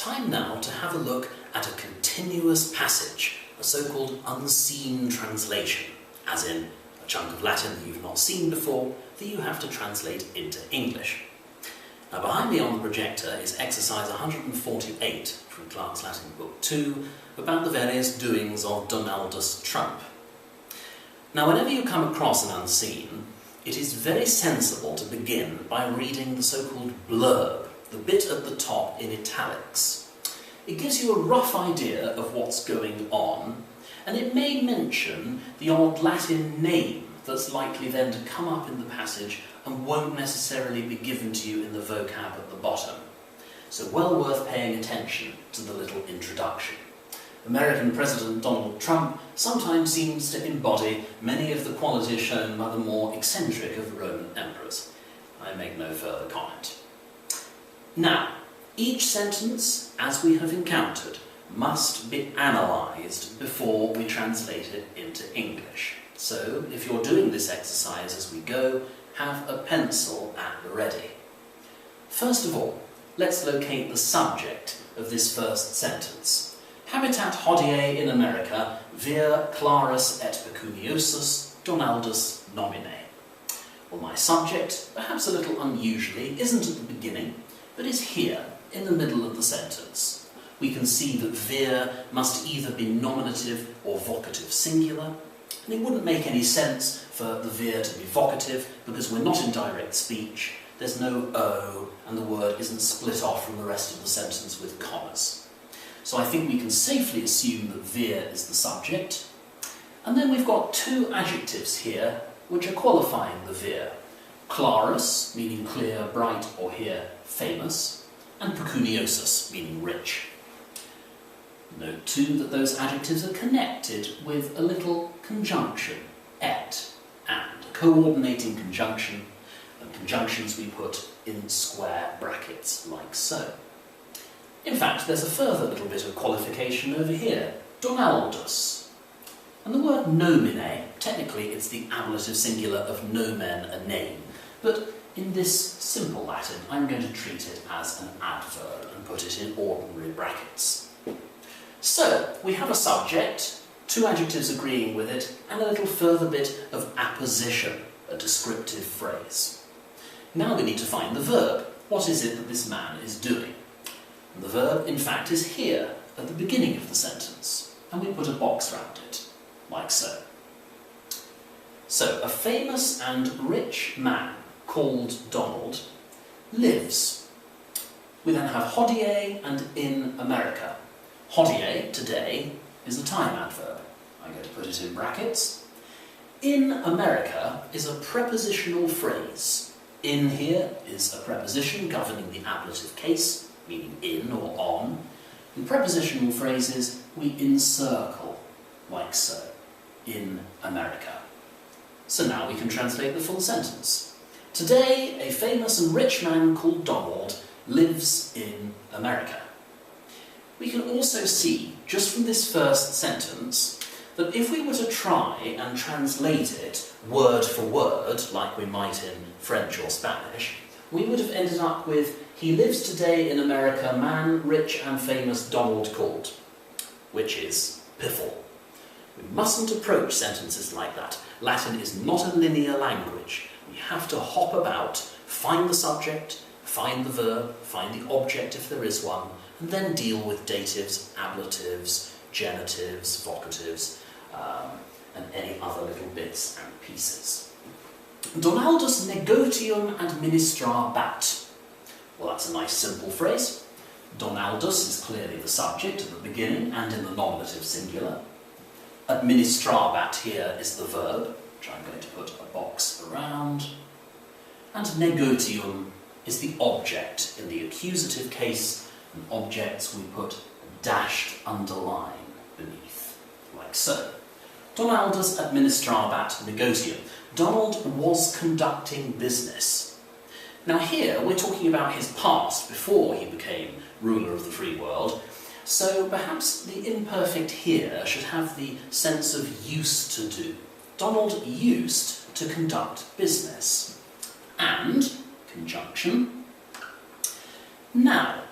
Time now to have a look at a continuous passage, a so-called unseen translation, as in a chunk of Latin that you've not seen before that you have to translate into English. Now behind me on the projector is exercise 148 from Clarke's Latin Book 2 about the various doings of Donaldus Trump. Now whenever you come across an unseen, it is very sensible to begin by reading the so-called blurb, the bit at the top in italics. It gives you a rough idea of what's going on, and it may mention the odd Latin name that's likely then to come up in the passage and won't necessarily be given to you in the vocab at the bottom. So well worth paying attention to the little introduction. American President Donald Trump sometimes seems to embody many of the qualities shown by the more eccentric of Roman emperors. I make no further comment. Now, each sentence, as we have encountered, must be analysed before we translate it into English. So, if you're doing this exercise as we go, have a pencil at the ready. First of all, let's locate the subject of this first sentence. Habitat hodie in America, vir clarus et pecuniosus Donaldus nomine. Well, my subject, perhaps a little unusually, isn't at the beginning, but is here, in the middle of the sentence. We can see that vir must either be nominative or vocative singular, and it wouldn't make any sense for the vir to be vocative because we're not in direct speech, there's no O, and the word isn't split off from the rest of the sentence with commas. So I think we can safely assume that vir is the subject. And then we've got two adjectives here which are qualifying the vir. Clarus, meaning clear, bright, or here, famous, and pecuniosus, meaning rich. Note too that those adjectives are connected with a little conjunction, et, and, a coordinating conjunction, and conjunctions we put in square brackets, like so. In fact, there's a further little bit of qualification over here, Donaldus. And the word nomine, technically it's the ablative singular of nomen, a name, but in this simple Latin I'm going to treat it as an adverb and put it in ordinary brackets. So, we have a subject, two adjectives agreeing with it, and a little further bit of apposition, a descriptive phrase. Now we need to find the verb. What is it that this man is doing? And the verb, in fact, is here, at the beginning of the sentence, and we put a box round it, like so. So, a famous and rich man called Donald lives. We then have hodie and in America. Hodie, today, is a time adverb. I'm going to put it in brackets. In America is a prepositional phrase. In here is a preposition governing the ablative case, meaning in or on. In prepositional phrases, we encircle, like so, in America. So now we can translate the full sentence. Today, a famous and rich man called Donald lives in America. We can also see, just from this first sentence, that if we were to try and translate it word for word, like we might in French or Spanish, we would have ended up with, he lives today in America, man, rich and famous Donald called, which is piffle. We mustn't approach sentences like that. Latin is not a linear language. We have to hop about, find the subject, find the verb, find the object if there is one, and then deal with datives, ablatives, genitives, vocatives, and any other little bits and pieces. Donaldus negotium administrabat. Well, that's a nice simple phrase. Donaldus is clearly the subject at the beginning and in the nominative singular. Administrabat here is the verb, which I'm going to put a box around. And negotium is the object in the accusative case, and objects we put a dashed underline beneath, like so. Donaldus administrabat negotium. Donald was conducting business. Now here we're talking about his past, before he became ruler of the free world, so perhaps the imperfect here should have the sense of used to do. Donald used to conduct business. And, conjunction. Now,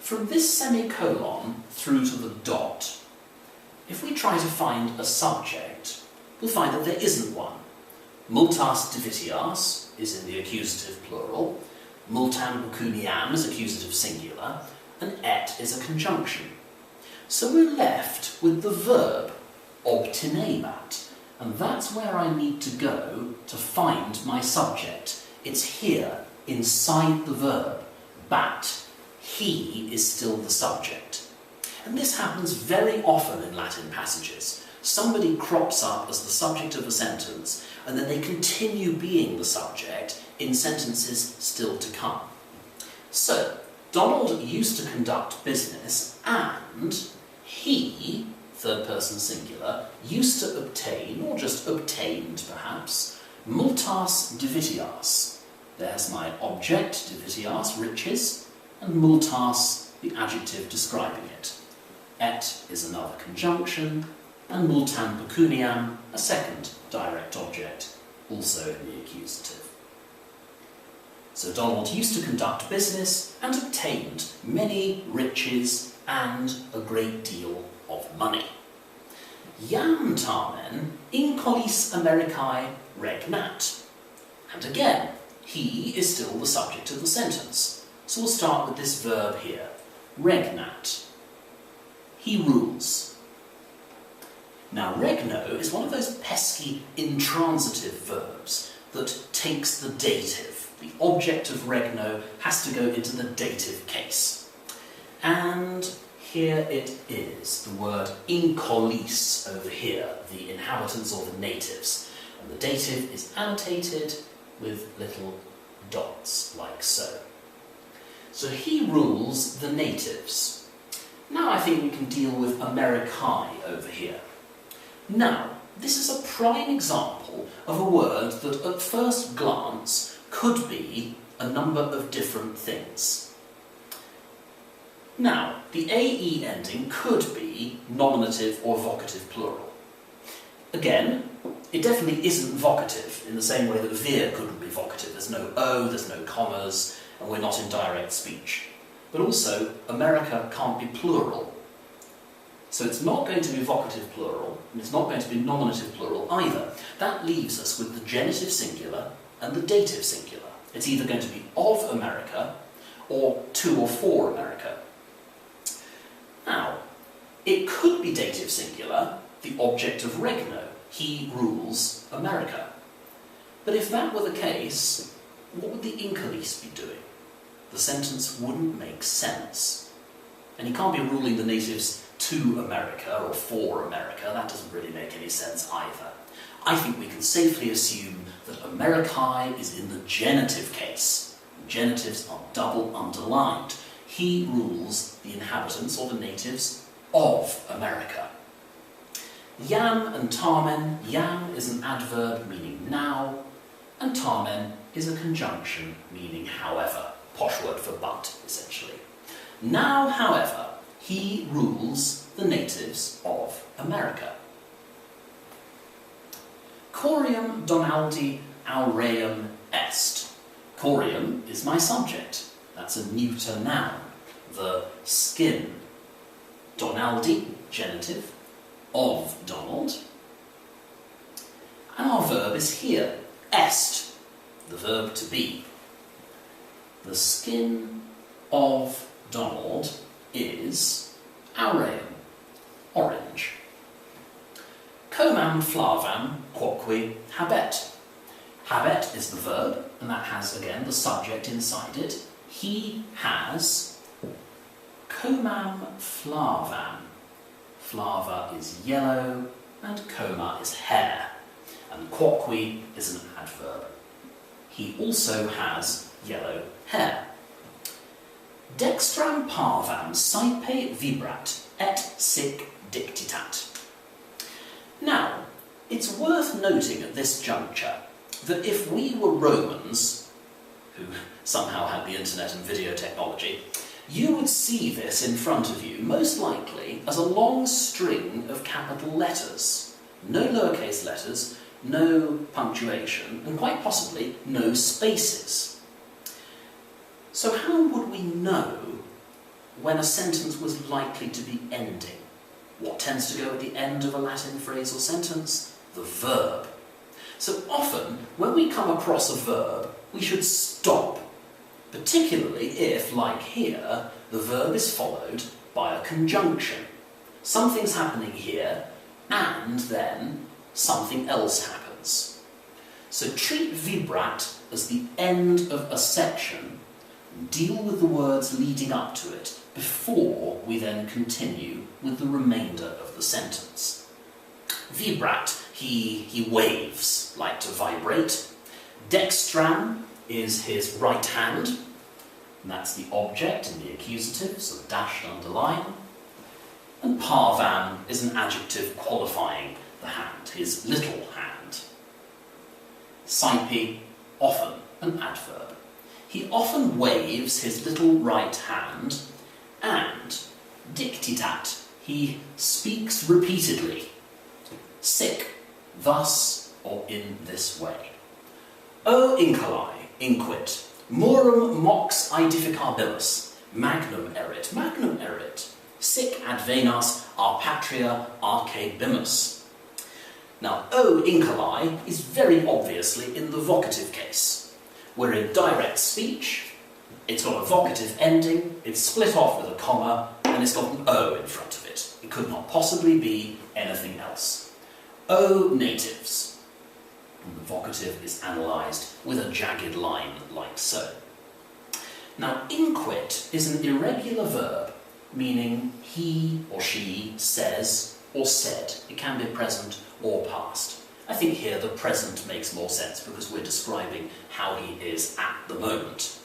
from this semicolon through to the dot, if we try to find a subject, we'll find that there isn't one. Multas divitias is in the accusative plural, multam pecuniam is accusative singular, and et is a conjunction. So we're left with the verb obtinebat, and that's where I need to go to find my subject. It's here, inside the verb, bat. He is still the subject. And this happens very often in Latin passages. Somebody crops up as the subject of a sentence, and then they continue being the subject in sentences still to come. So, Donald used to conduct business, and he, third person singular, used to obtain, or just obtained perhaps, multas divitias. There's my object, divitias, riches, and multas, the adjective describing it. Et is another conjunction, and multam pecuniam, a second direct object, also in the accusative. So Donald used to conduct business and obtained many riches and a great deal of money. Iam tamen incollis Americae regnat. And again, he is still the subject of the sentence. So we'll start with this verb here, regnat. He rules. Now regno is one of those pesky intransitive verbs that takes the dative. The object of regno has to go into the dative case. And here it is, the word incollis over here, the inhabitants or the natives. And the dative is annotated with little dots, like so. So he rules the natives. Now I think we can deal with Americae over here. Now, this is a prime example of a word that at first glance could be a number of different things. Now, the AE ending could be nominative or vocative plural. Again, it definitely isn't vocative in the same way that vir couldn't be vocative. There's no O, there's no commas, and we're not in direct speech. But also, America can't be plural. So it's not going to be vocative plural, and it's not going to be nominative plural either. That leaves us with the genitive singular and the dative singular. It's either going to be of America, or to or for America. Now, it could be dative singular, the object of regno. He rules America. But if that were the case, what would the incollis be doing? The sentence wouldn't make sense. And he can't be ruling the natives to America or for America. That doesn't really make any sense either. I think we can safely assume that Americae is in the genitive case. Genitives are double underlined. He rules the inhabitants or the natives of America. Iam and tamen. Iam is an adverb meaning now, and tamen is a conjunction meaning however. Posh word for but, essentially. Now, however, he rules the natives of America. Corium Donaldi aureum est. Corium is my subject. That's a neuter noun. The skin. Donaldi, genitive, of Donald. And our verb is here, est, the verb to be. The skin of Donald is aureum, orange. Comam flavam quoque habet. Habet is the verb, and that has, again, the subject inside it. He has comam flavam. Flava is yellow, and coma is hair, and quoque is an adverb. He also has yellow hair. Dextram parvam saepe vibrat et sic dictitat. Now, it's worth noting at this juncture that if we were Romans, who somehow had the internet and video technology, you would see this in front of you, most likely, as a long string of capital letters. No lowercase letters, no punctuation, and quite possibly no spaces. So how would we know when a sentence was likely to be ending. What tends to go at the end of a Latin phrase or sentence? The verb. So often, when we come across a verb, we should stop, particularly if, like here, the verb is followed by a conjunction. Something's happening here, and then something else happens. So treat vibrat as the end of a section, and deal with the words leading up to it before we then continue with the remainder of the sentence. Vibrat, he waves, like to vibrate. Dextran is his right hand, and that's the object in the accusative, so dashed underline. And parvan is an adjective qualifying the hand, his little hand. Saipi, often an adverb. He often waves his little right hand, and dictitat, he speaks repeatedly. Sic, thus or in this way. O incoli, inquit, morum mox aedificabilis, magnum erit, sic advenas our patria arche bimus. Now, O incoli is very obviously in the vocative case. We're in direct speech, it's got a vocative ending, it's split off with a comma, and it's got an O in front of it. It could not possibly be anything else. O natives. And the vocative is analysed with a jagged line like so. Now, inquit is an irregular verb, meaning he or she says or said. It can be present or past. I think here the present makes more sense because we're describing how he is at the moment.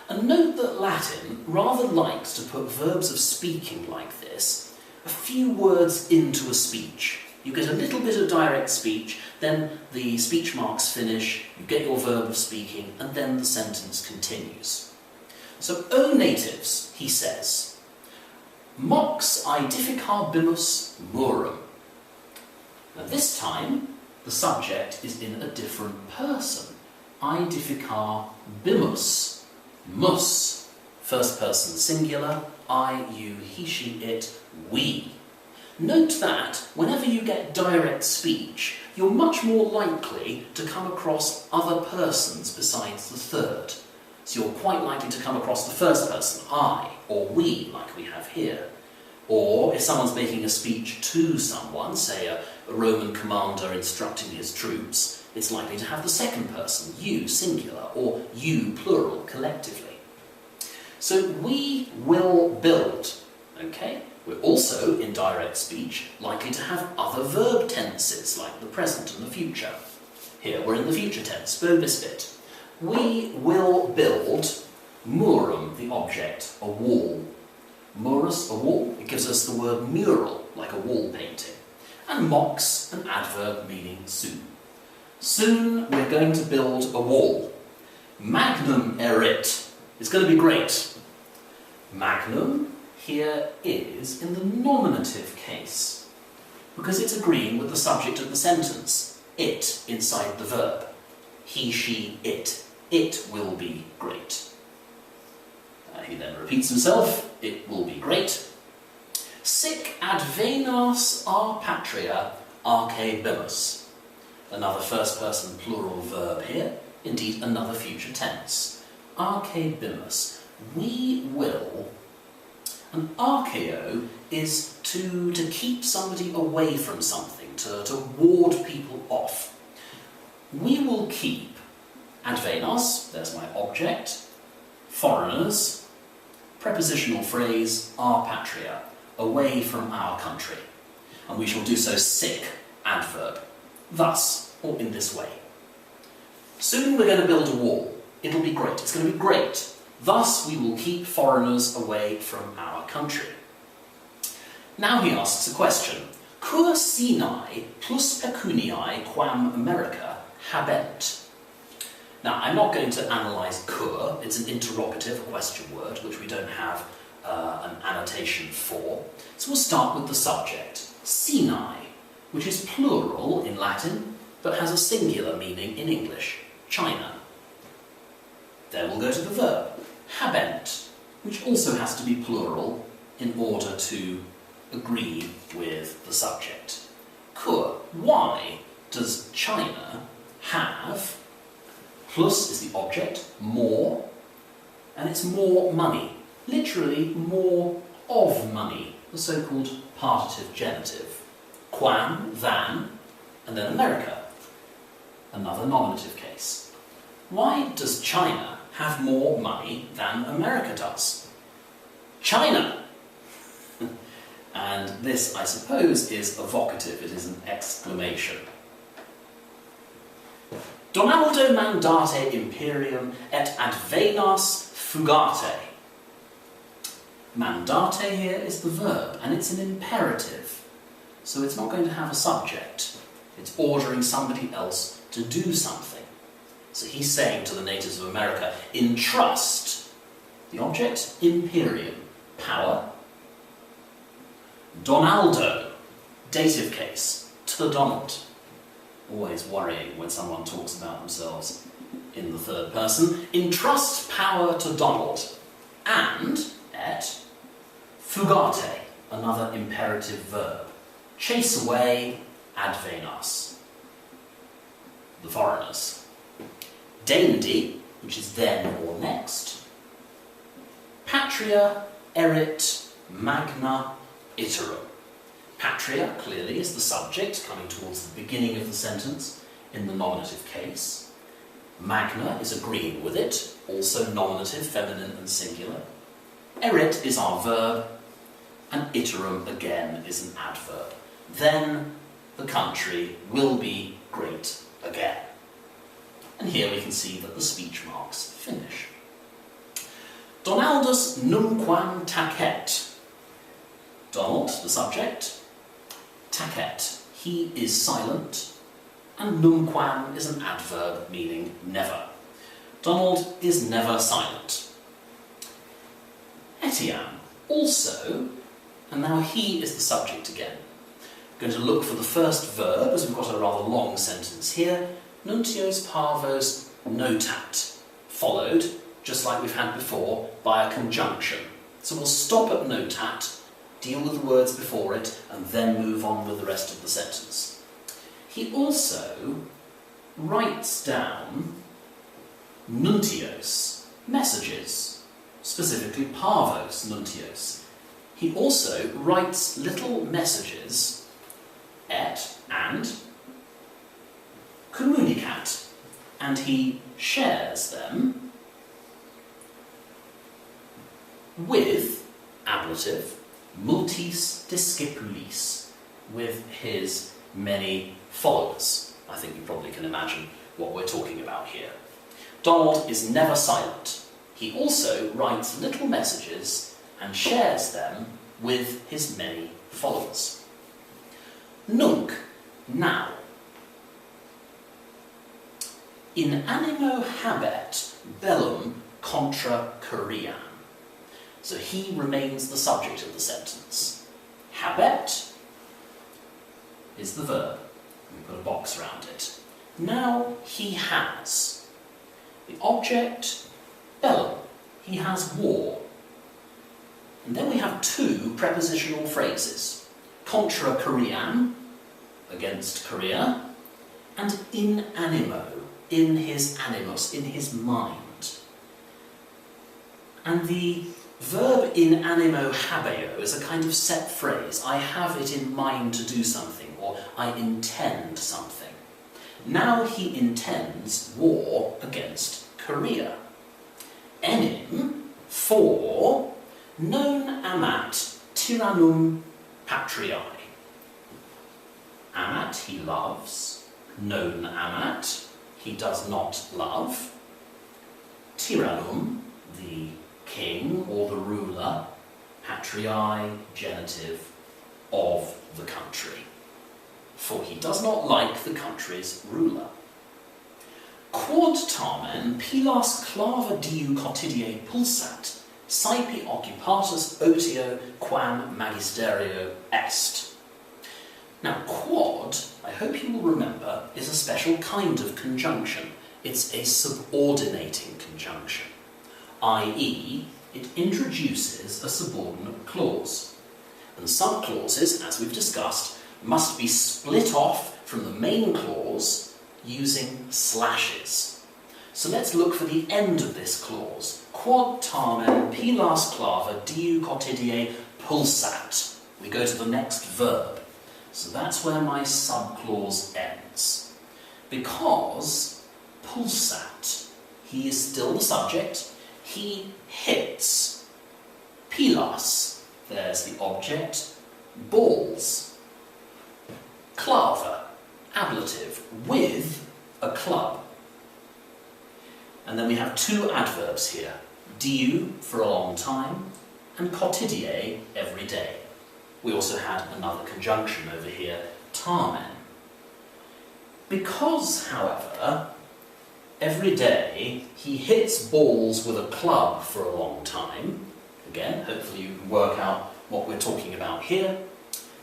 And note that Latin rather likes to put verbs of speaking like this a few words into a speech. You get a little bit of direct speech, then the speech marks finish, you get your verb of speaking, and then the sentence continues. So, O natives, he says, mox aedificabimus murum. Now this time, the subject is in a different person. Aedificabimus, mus, first person singular, I, you, he, she, it, we. Note that whenever you get direct speech, you're much more likely to come across other persons besides the third. So you're quite likely to come across the first person, I, or we, like we have here. Or if someone's making a speech to someone, say a Roman commander instructing his troops, it's likely to have the second person, you, singular, or you, plural, collectively. So we will build, okay? We're also, in direct speech, likely to have other verb tenses, like the present and the future. Here we're in the future tense, bobispit. We will build murum, the object, a wall. Murus, a wall, it gives us the word mural, like a wall painting. And mox, an adverb meaning soon. Soon we're going to build a wall. Magnum erit, it's going to be great. Magnum here is in the nominative case, because it's agreeing with the subject of the sentence, it, inside the verb. He, she, it. It will be great. He then repeats himself, it will be great. Sic advenas our patria arche bimus. Another first person plural verb here, indeed another future tense. Arche bimus. We will. An archeo is to keep somebody away from something, to ward people off. We will keep advenas, there's my object, foreigners, prepositional phrase, our patria, away from our country. And we shall do so sic, adverb, thus, or in this way. Soon we're going to build a wall. It'll be great. It's going to be great. Thus we will keep foreigners away from our country. Now he asks a question. Cur sinae plus pecuniae quam America habent? Now, I'm not going to analyse cur. It's an interrogative, a question word, which we don't have an annotation for. So we'll start with the subject, sinae, which is plural in Latin, but has a singular meaning in English, China. Then we'll go to the verb, habent, which also has to be plural in order to agree with the subject. Kur, why does China have, plus is the object, more, and it's more money, literally more of money, the so-called partitive genitive. Quan, than, and then America, another nominative case. Why does China have more money than America does? China! And this, I suppose, is a vocative, it is an exclamation. Donaldo mandate imperium et advenas fugate. Mandate here is the verb, and it's an imperative, so it's not going to have a subject. It's ordering somebody else to do something. So he's saying to the natives of America, entrust the object, imperium, power. Donaldo, dative case, to Donald. Always worrying when someone talks about themselves in the third person. Entrust power to Donald. And, et, fugate, another imperative verb. Chase away, advenas, the foreigners. Deindi, which is then or next. Patria erit magna iterum. Patria, clearly, is the subject coming towards the beginning of the sentence in the nominative case. Magna is agreeing with it, also nominative, feminine and singular. Erit is our verb, and iterum, again, is an adverb. Then the country will be great again. And here we can see that the speech marks finish. Donaldus numquam tacet. Donald, the subject. Tacet, he is silent. And numquam is an adverb meaning never. Donald is never silent. Etiam, also, and now he is the subject again. Going to look for the first verb, as we've got a rather long sentence here. Nuntios parvos notat, followed, just like we've had before, by a conjunction. So we'll stop at notat, deal with the words before it, and then move on with the rest of the sentence. He also writes down nuntios, messages, specifically parvos nuntios. He also writes little messages, et, and, communicat, and he shares them with, ablative, multis discipulis, with his many followers. I think you probably can imagine what we're talking about here. Donald is never silent. He also writes little messages and shares them with his many followers. Nunc, now. In animo habet bellum contra Koream. So he remains the subject of the sentence. Habet is the verb. We put a box around it. Now he has. The object, bellum. He has war. And then we have two prepositional phrases. Contra Koream, against Korea, and in animo, in his animus, in his mind. And the verb in animo habeo is a kind of set phrase. I have it in mind to do something, or I intend something. Now he intends war against Korea. Enim, for, non amat tyrannum patriae. Amat, he loves. Non amat, he does not love. Tyrannum, the king or the ruler. Patriae, genitive, of the country. For he does not like the country's ruler. Quod tamen pilas clava diu cotidie pulsat, saepi occupatus otio quam magisterio est. Now, quod, I hope you will remember, is a special kind of conjunction. It's a subordinating conjunction, i.e., it introduces a subordinate clause. And subclauses, as we've discussed, must be split off from the main clause using slashes. So let's look for the end of this clause. Quod tamen pilas clava diu cotidie pulsat. We go to the next verb. So that's where my subclause ends. Because pulsat, he is still the subject, he hits. Pilas, there's the object, balls. Clava, ablative, with a club. And then we have two adverbs here, diu, for a long time, and cotidie, every day. We also had another conjunction over here, tamen. Because, however, every day he hits balls with a club for a long time, again, hopefully you can work out what we're talking about here,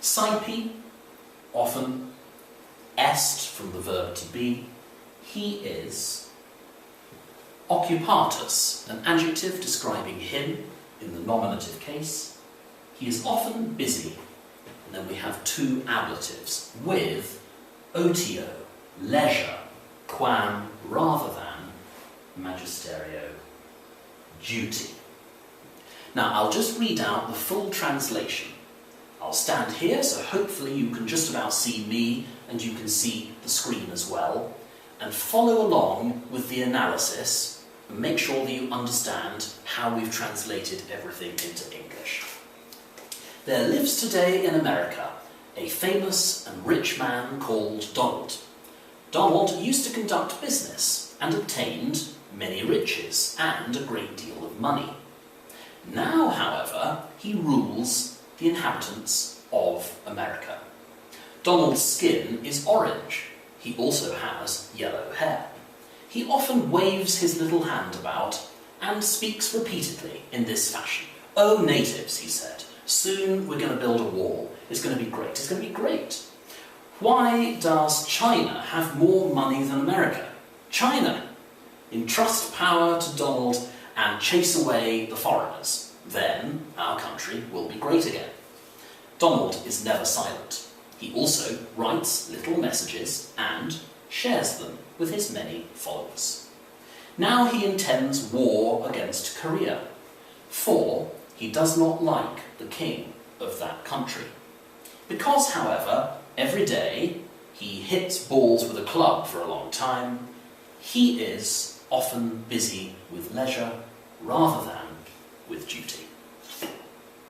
saipi, often, est from the verb to be, he is. Occupatus, an adjective describing him in the nominative case. He is often busy. And then we have two ablatives with otio, leisure, quam, rather than, magisterio, duty. Now I'll just read out the full translation. I'll stand here, so hopefully you can just about see me and you can see the screen as well, and follow along with the analysis and make sure that you understand how we've translated everything into English. There lives today in America a famous and rich man called Donald. Donald used to conduct business and obtained many riches and a great deal of money. Now, however, he rules the inhabitants of America. Donald's skin is orange. He also has yellow hair. He often waves his little hand about and speaks repeatedly in this fashion. "Oh, natives," he said, "soon we're going to build a wall. It's going to be great. It's going to be great. Why does China have more money than America? China, entrust power to Donald and chase away the foreigners. Then our country will be great again." Donald is never silent. He also writes little messages and shares them with his many followers. Now he intends war against Korea, for he does not like the king of that country. Because, however, every day he hits balls with a club for a long time, he is often busy with leisure rather than with duty.